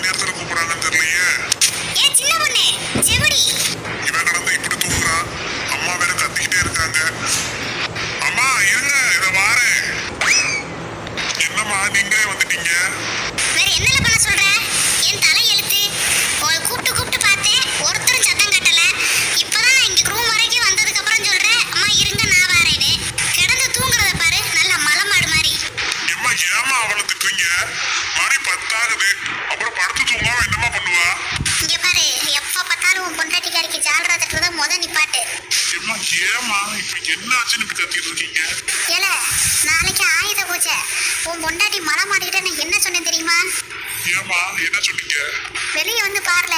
நேரத்துல கூப்பிடுறாங்கன்னு தெரியலையே. ஏ சின்ன பொண்ணு செவடி, இவன் கடந்து இப்படி தூங்குறா. அம்மா வேற கத்திக்கிட்டே இருக்காங்க. அம்மா இருங்க, இத வாரேன். என்னம்மா நீங்களே வந்துட்டீங்க? வேற என்னல பண்ண சொல்ற? என் தலை எழுத்து. உங்களை கூப்பிட்டு கூப்பிட்டு பார்த்தேன், ஒருத்தரும் சத்தம் கட்டல. இப்பதான் நான் இங்க ரூம் வரைக்கும் வந்ததுக்கு அப்புறம் சொல்றேன், அம்மா இருங்க நான் வாரேன்னு. கிடந்து தூங்குறத பாரு, நல்ல மலமாடு மாதிரி. எம்மா ஏமா அவளை திட்டுறீங்க? மணி 10 ஆகுது. அப்புறம் படுத்து தூங்காம என்னம்மா பண்ணுவா? இங்க பாரு, எப்ப பார்த்தாலும் உன் பொண்டாட்டிக்காரிக்கு ஜால்ரா தட்டுறத நிப்பாட்டு. எம்மா ஏமா இப்ப என்ன ஆச்சுன்னு இப்படி கத்திட்டு இருக்கீங்க? ஏல, நாளைக்கு ஆயுத பூஜை. உன் பொண்டாட்டி மலமாடிக்கிட்ட நான் என்ன சொன்னேன் தெரியுமா? ஏமா என்ன சொன்னீங்க? வெளியே வந்து பாருல,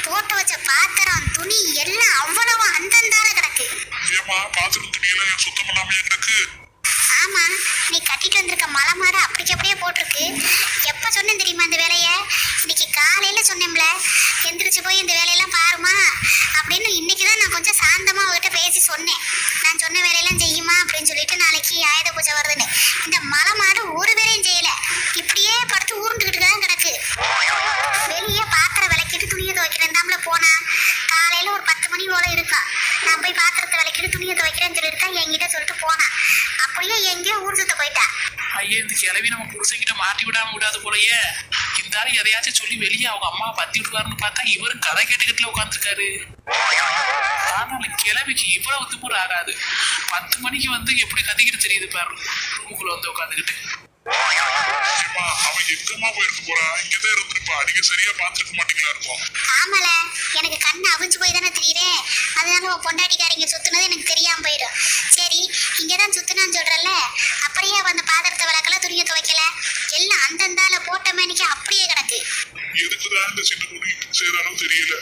போட்டு வச்ச பாத்திரம் துணி எல்லாம் அவ்வளவு அந்தந்தால கிடக்கு. ஏமா பாத்திரம் துணியெல்லாம் சுத்தம் பண்ணாமையா கிடக்கு? ஆமா, நீ கட்டிட்டு வந்திருக்க மலமாட அப்படிக்கு அப்படியே போட்டிருக்கு. எப்ப சொன்னேன் தெரியுமா இந்த வேலைய? இன்னைக்கு காலையில சொன்னேன்ல, எந்திரிச்சு போய் இந்த வேலையெல்லாம் பாருமா அப்படின்னு. இன்னைக்குதான் நான் கொஞ்சம் சாந்தமா அவகிட்ட பேசி சொன்னேன். நான் சொன்ன வேலையெல்லாம் செய்யுமா அப்படின்னு சொல்லிட்டு, நாளைக்கு ஆயுத பூஜை வருதுன்னு. இந்த மலமாடு ஒரு வேலையும் செய்யல, இப்படியே படுத்து ஊருண்டுகிட்டு தான் கிடக்கு. வெளியே பாத்திரம் விளக்கிட்டு துணியை துவைக்கிறேன் தாம்ல போனா. காலையில ஒரு 10 மணி போல இருக்கும். நான் போய் பாத்திரத்தை விளக்கிட்டு துணியை துவைக்கிறேன்னு சொல்லிட்டு என்கிட்ட சொல்லிட்டு போனா. அப்படியே எங்கேயோ ஊர் சுத்த போயிட்டா. ஐயே, இந்த கிளவி நம்ம புருஷங்கிட்ட மாட்டி விடாம விடாது போலயே. இந்த ஆள் எதையாச்சும் சொல்லி வெளியே அவங்க அம்மா பத்தி விட்டுவாருன்னு பார்த்தா இவரும் கதை கேட்டுக்கிட்டுல உட்காந்துருக்காரு. ஆனா கிளவிக்கு இவ்வளவு திமுறை ஆகாது. 10 மணிக்கு வந்து எப்படி கத்திக்கிட்டு தெரியுது பாரு, ரூமுக்குள்ள வந்து உட்காந்துக்கிட்டு. அவன் எங்கம்மா போயிருக்க போறா? இங்கதான் இருந்திருப்பா. நீங்க சரியா பாத்துருக்க மாட்டீங்களா இருக்கும்? ஆமால, எனக்கு கண்ணு அவிஞ்சு போய் தானே தெரியுறேன். அதனால உன் பொண்டாட்டிக்காரிங்க சுத்துனது எனக்கு தெரியாம போயிடும். சரி, இங்கதான் சுத்துனான்னு சொல்றல, அப்படியே அந்த பாத்திரத்தை விளக்கல, துணியை துவைக்கல, எல்லாம் அந்தந்தால போட்ட மேனிக்கு அப்படியே கிடக்கு. எதுக்குதான் இந்த சின்ன பொண்ணு இப்படி செய்யறாலும் தெரியல.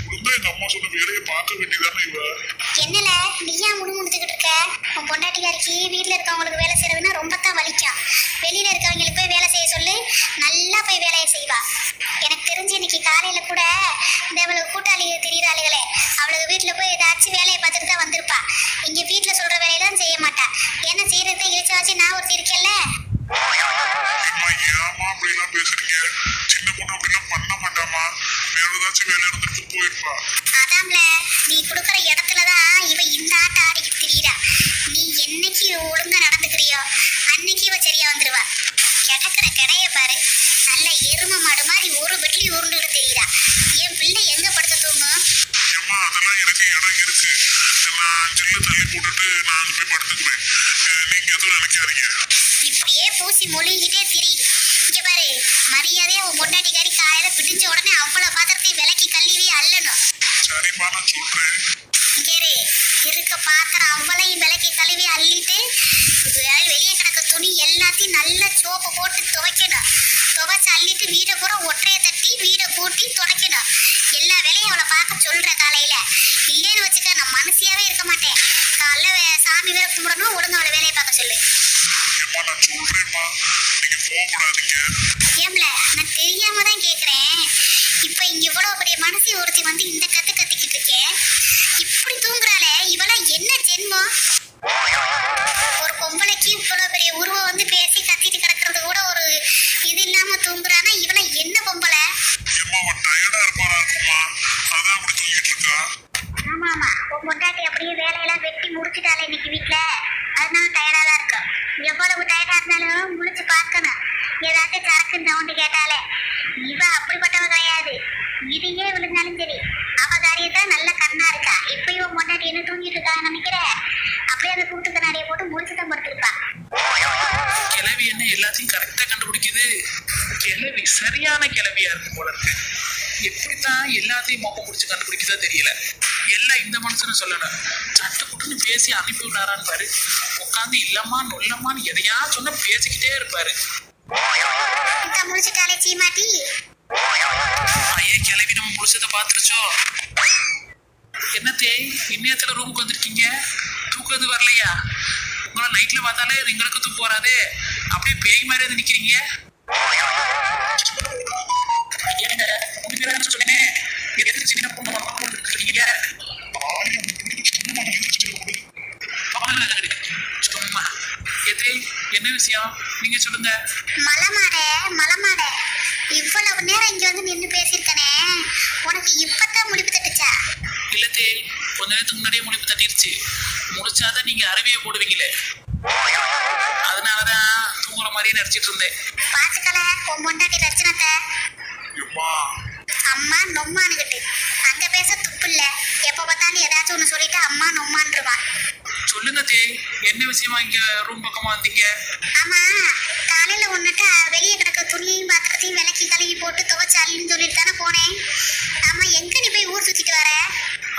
ஒழுங்கா எங்க அம்மா சொன்ன வேலையை பார்க்க வேண்டியதானே இவ. என்னல நீயா முணுமுணுத்துக்கிட்டு இருக்க? உன் பொண்டாட்டிக்காரிக்கு வீட்டுல இருக்கவங்களுக்கு வேலை செய்யறதுன்னா ரொம்ப தான் வலிக்கும். வெளியில இருக்கவங்களுக்கு போய் வேலை செய்ய சொல்லு, நல்லா போய் வேலையை செய்வா. எனக்கு தெரிஞ்சு இன்னைக்கு காலையில கூட இந்த அவளுக்கு கூட்டாளி திரியிறாளுகளே, அவளுக்கு வீட்டுல போய் ஏதாச்சும் வேலையை பார்த்துட்டு தான் வந்திருப்பா. இங்க வீட்டுல சொல்ற வேலையெல்லாம் செய்ய மாட்டா. ஏன்னா செய்யறத இழிச்சாச்சு நான் ஒரு இருக்கேன்ல. ஏமா அப்படிலாம் பேசுறீங்க? சின்ன பொண்ணு அப்படிலாம் பண்ண மாட்டாமா. வேற ஏதாச்சும் வேலை இருந்துட்டு போயிருப்பா. அதான்ல, நீ கொடுக்குற இடத்துலதான் இவ இந்த ஆட்டம் ஆடிக்கிட்டு திரியிறா. நீ என்னைக்கு ஒழுங்கா நடந்துக்கிறியோ அன்னைக்கு இவ சரியா வந்துருவா. கிடக்குற கடைய பாரு, நல்ல எரும மாடு மாதிரி ஒரு வெட்டி உருண்டுகிட்டு தெரியுறா. என் பிள்ளை எங்க படுத்து தூங்கும்? ஏமா அதெல்லாம் எனக்கு இடம் இருக்கு. நான் ஜில்ல தள்ளி போட்டுட்டு நான் அங்க போய் படுத்துக்குவேன். நீங்க எதுவும் நினைக்காதீங்க. இப்படியே பூசி மொழிகிட்டே திரி. இங்க பாரு, மரியாதையா உன் பொண்டாட்டிக்காரி காலையில பிடிச்ச உடனே அவ்வளவு பாத்திரத்தையும் விலக்கி கழுவி அள்ளணும். சரிம்மா நான் சொல்றேன். இங்கே இருக்க பாத்திரம் அவ்வளையும் விலக்கி கழுவி அள்ளிட்டு வெளியே கிடக்க துணி எல்லாத்தையும் நல்ல சோப்பு போட்டு துவைக்கணும். துவைச்சு அள்ளிட்டு வீடை பூரா ஒற்றைய தட்டி வீடை கூட்டி துடைக்கணும். எல்லா வேலையும் அவளை பார்க்க சொல்ற காலையில. இல்லைன்னு வச்சுக்க, நான் மனசியாவே இருக்க மாட்டேன். காலைல சாமி வேற கும்பிடணும், ஒழுங்கு அவளை வேலையை பார்க்க சொல்லு. ஏமா நான் சொல்றேன்மா, நீங்க கோவப்படாதீங்க. ஏம்ல, நான் தெரியாம தான் கேக்குறேன். இப்ப இங்க இவ்வளவு பெரிய மனசி ஒருத்தி வந்து இந்த கத்து கத்திக்கிட்டு இருக்கேன். இப்படி தூங்குறாளே, இவெல்லாம் என்ன ஜென்மம்? ஒரு பொம்பளைக்கு இவ்வளவு பெரிய உருவம் வந்து பேசி கத்திட்டு கிடக்கிறது கூட ஒரு இது இல்லாம தூங்குறானா, இவெல்லாம் என்ன பொம்பளை? ஏமா அவன் டயர்டா இருப்பானா இருக்குமா, அதான் அப்படி தூங்கிட்டு இருக்கா. ஆமா ஆமா, உன் பொண்டாட்டி அப்படியே வேலையெல்லாம் வெட்டி முடிச்சுட்டாலே இன்னைக்கு வீட்டுல, அதனால டயர்டா தான் இருக்கும். எவ்வளவு டயர்டா இருந்தாலும் முழிச்சு பார்க்கணும். ஏதாச்சும் சரக்கு சவுண்டு கேட்டாலே. இவ அப்படிப்பட்டவ கிடையாது. இதையே விழுந்தாலும் சரி, அவ காரியத்துல நல்ல கண்ணா இருக்கா. இப்ப இவன் பொண்டாட்டி என்ன தூங்கிட்டு இருக்கான்னு நினைக்கிற? அப்படியே அந்த கூட்டு கண்ணாடியை போட்டு முடிச்சுதான் படுத்திருப்பா. கிளவி என்ன எல்லாத்தையும் கரெக்டா கண்டுபிடிக்குது. கிளவி சரியான கிளவியா இருக்கு போல இருக்கு. எப்படித்தான் எல்லாத்தையும் மொப்ப முடிச்சு கண்டுபிடிக்குதோ தெரியல. எல்லாம் இந்த மனுஷன்னு சொல்லணும். சட்டு புட்டுன்னு பேசி அனுப்பி விட்டாரான்னு பாரு. உட்காந்து இல்லம்மா நொல்லம்மான்னு எதையா சொன்னா பேசிக்கிட்டே இருப்பாரு. முடிச்சுட்டாலே சீமாட்டி. ஐயே, கிளவி நம்ம முடிச்சதை பாத்துருச்சோ. என்னத்தே இன்னத்துல ரூமுக்கு வந்திருக்கீங்க? தூக்குறது வரலையா? உங்களை நைட்ல பார்த்தாலே எங்களுக்கு தூக்கம் வராதே. அப்படியே பேய் மாதிரி வந்து நிக்கிறீங்க. சொன்னேன் சின்ன பொண்ணு சும்மா எதே என்ன விஷயம் நீங்க சொல்லுங்க. மலமாட இவ்வளவு நேரம் இங்க வந்து நின்னு பேசியிருக்கனே, உனக்கு இப்பதான் முடிப்பு தட்டுச்சா? இல்லத்தே, கொஞ்ச நேரத்துக்கு முன்னாடியே முடிப்பு தட்டிருச்சு. முடிச்சாதான் நீங்க அரவியை போடுவீங்களே, அதனாலதான் தூங்குற மாதிரியே நடிச்சிட்டு இருந்தேன். பாத்துக்கல உன் பொண்டாட்டி லட்சணத்தை. எம்மா அம்மா நொம்மானுகிட்டு அங்க பேச துப்பு இல்ல. எப்ப பார்த்தாலும் ஏதாச்சும் ஒண்ணு சொல்லிட்டு அம்மா நொம்மான்றுவா. சொல்லுங்க தே, என்ன விஷயமா இங்க ரூம் பக்கமா வந்தீங்க? ஆமா, காலையில ஒன்னுட்டு வெளியே கிடக்க துணியையும் பாத்திரத்தையும் விலக்கி கழுவி போட்டு துவைச்சு அள்ளின்னு சொல்லிட்டு தானே போனேன். ஆமா, எங்க நீ போய் ஊர் சுத்திட்டு வர?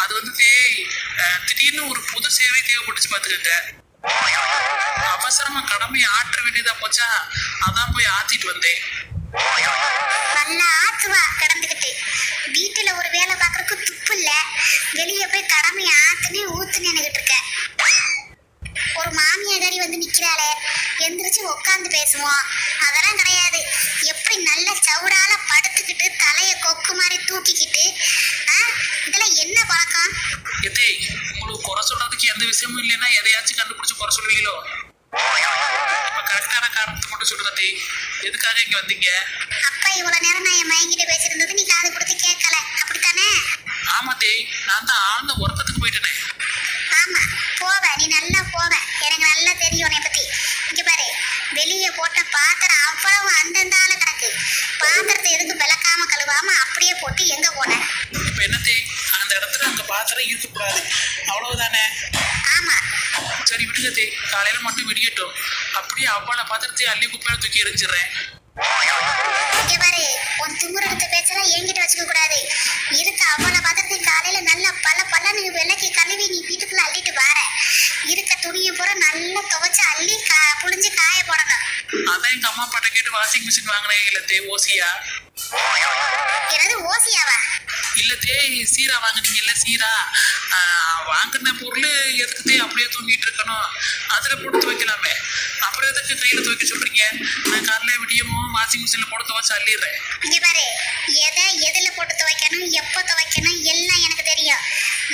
அது வந்து தே, திடீர்னு ஒரு புது சேவை தேவைப்பட்டுச்சு பாத்துக்கங்க. அவசரமா கடமையை ஆற்ற வேண்டியதா போச்சா, அதான் போய் ஆத்திட்டு வந்தேன். நல்லா ஆத்துவா கிடந்துகிட்டு. வீட்டுல ஒரு வேலை பாக்குறதுக்கு துப்பு இல்ல. வெளியே போய் கடமையை ஆத்துனே ஊத்துனேன்னுகிட்டு இருக்க. ஒரு மாமியாரி வந்து நிக்கிறாளே, எந்திரிச்சு உட்காந்து பேசுவோம், அதெல்லாம் கிடையாது. எப்படி நல்ல சவுடால படுத்துக்கிட்டு தலைய கொக்கு மாதிரி தூக்கிக்கிட்டு, இதெல்லாம் என்ன பழக்கம்? எதே, உங்களுக்கு குறை சொல்றதுக்கு எந்த விஷயமும் இல்லைன்னா எதையாச்சும் கண்டுபிடிச்சு குறை சொல்லுவீங்களோ? இப்ப கரெக்டான காரணத்தை மட்டும் சொல்லுங்க தே, எதுக்காக இங்க வந்தீங்க? அப்பா இவ்வளவு நேரம் நான் என் மயங்கிட்ட பேசியிருந்தது நீ காது கொடுத்து கேட்கல, அப்படித்தானே? ஆமா தே, நான் தான் ஆழ்ந்த உறக்கத்துக்கு போயிட்டேனே. ஆமா, போவ, நீ நல்லா போவ. எனக்கு நல்லா தெரியும் உன்னை பத்தி. இங்க பாரு, வெளியே போட்ட பாத்திரம் அவ்வளவு அந்தந்தால கிடக்கு. பாத்திரத்தை எதுக்கு விளக்காம கழுவாம அப்படியே போட்டு எங்க போன? இப்ப என்ன தே, அந்த இடத்துல அங்க பாத்திரம் இருக்கக்கூடாது, அவ்வளவுதானே? ஆமா, சரி விடுங்க தே, காலையில மட்டும் விடியட்டும். அப்படியே அவ்வாள பாத்திரத்தை அள்ளி குப்பையில தூக்கி எரிஞ்சிடுறேன். இங்க பாரு, உன் திமுரு எடுத்த பேச்செல்லாம் என்கிட்ட வச்சுக்க கூடாது. இருக்க அவ்வளவு பாத்திரத்தை காலையில நல்லா பல்லன்னு விளக்கி கழுவி நீ வீட்டுக்குள்ள அள்ளிட்டு வார. இருக்க துணியை பூரா நல்லா துவைச்சு அள்ளி புழிஞ்சு காய போடணும். அதான் எங்க அம்மா அப்பாட்ட கேட்டு வாஷிங் மிஷின் வாங்கினேன். இல்ல தே, ஓசியா? என்னது ஓசியாவா? இல்ல தே, சீரா வாங்குனீங்கல்ல, சீரா. வாங்கின பொருள் எதுக்கு தே அப்படியே தூங்கிட்டு இருக்கணும்? அதுல போட்டு துவைக்கலாமே, அப்புறம் எதுக்கு கையில துவைக்க சொல்றீங்க? நான் காலையில விடியமும் வாஷிங் மிஷின்ல போட்டு துவைச்சு அள்ளிடுறேன். இங்க பாரு, எதுல போட்டு துவைக்கணும், எப்போ துவைக்கணும் எல்லாம் எனக்கு தெரியும்.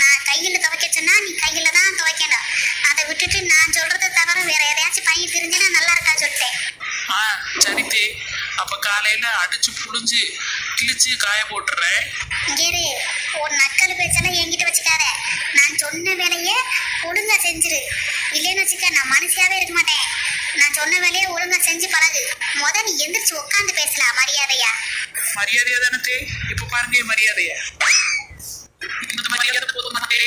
நான் கையில துவைக்க சொன்னா நீ கையில தான் துவைக்கணும். அதை விட்டுட்டு நான் சொல்றதை தவிர வேற எதையாச்சும் பைய தெரிஞ்சுன்னா நல்லா இருக்கா சொல்லிட்டேன். சரி தே, அப்ப காலையில அடிச்சு புழிஞ்சு கிழிச்சு காய போட்டுறேன். இரு, உன் நக்கல் பேச்செல்லாம் என்கிட்ட வச்சுக்காத. நான் சொன்ன வேலையை ஒழுங்கா செஞ்சிரு. இல்லைன்னு வச்சுக்க, நான் மனுஷியாவே இருக்க மாட்டேன். நான் சொன்ன வேலையை ஒழுங்கா செஞ்சு பழகு. நீ எந்திரிச்சு உட்காந்து பேசலாம் மரியாதையா. மரியாதையா தானே தே? இப்ப பாருங்க என் மரியாதைய. இந்த மரியாதை போதுமா தே?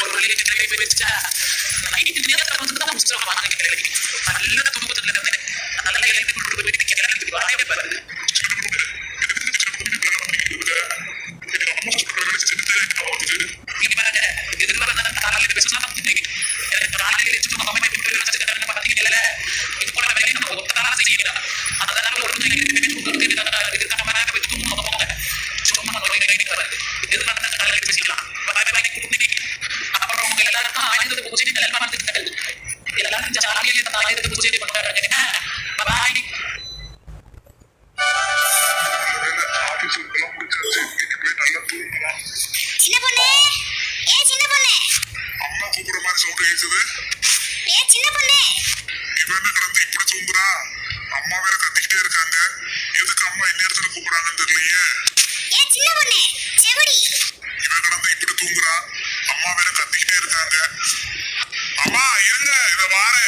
ஒரு வெளியே போய் வச்சா நைட்டு நேரத்தில் வந்து தான் புஸ்தகம் வாங்க நல்ல குடும்பத்துல இருந்தேன். நல்லா எழுதி கொண்டு போய் வாங்க பாருங்க. சின்ன பொண்ணு, ஏ சின்ன பொண்ணு, அம்மா கூப்பிடுற மாதிரி சவுண்ட் கேக்குது. ஏ சின்ன பொண்ணு. இவன் என்ன கிடந்து இப்படி தூங்குறா? அம்மா வேற கத்திக்கிட்டே இருக்காங்க. எதுக்கு அம்மா இந்நேரத்துல கூப்பிடாங்கன்னு தெரியலையே. ஏ சின்ன பொண்ணு, செவடி. இவன் கிடந்து இப்படி தூங்குறா, அம்மா வேற கத்திக்கிட்டே இருக்காங்க. அம்மா இருங்க, இத வாரேன்.